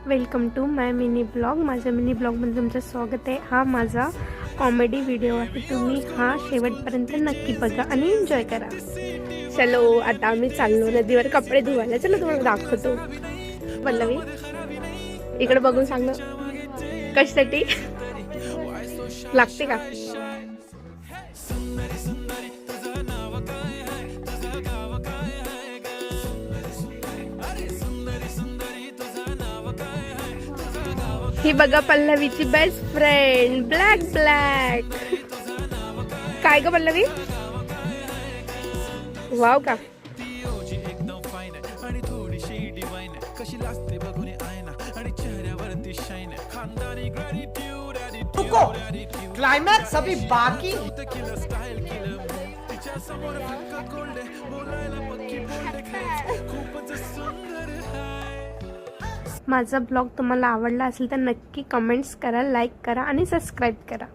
Welcome to my mini blog. माझ्या mini ब्लॉगमध्ये तुमचं स्वागत आहे। हा माझा कॉमेडी व्हिडिओ आहे, तुम्ही हा शेवटपर्यंत नक्की बघा आणि एन्जॉय करा। चलो आता आम्ही चाललो नदीवर कपडे धुवायला। चलो तुम्हाला दाखवतो। पल्लवी इकडे बघून सांग कशासाठी लागते का? ही बघा पल्लवीची बेस्ट फ्रेंड ब्लॅक ब्लॅक। काय ग पल्लवी? वाव का? रुको, क्लाइमैक्स अभी बाकी। माझा ब्लॉग तुम्हाला आवडला असेल तर नक्की कमेंट्स करा, लाईक करा आणि सबस्क्राईब करा।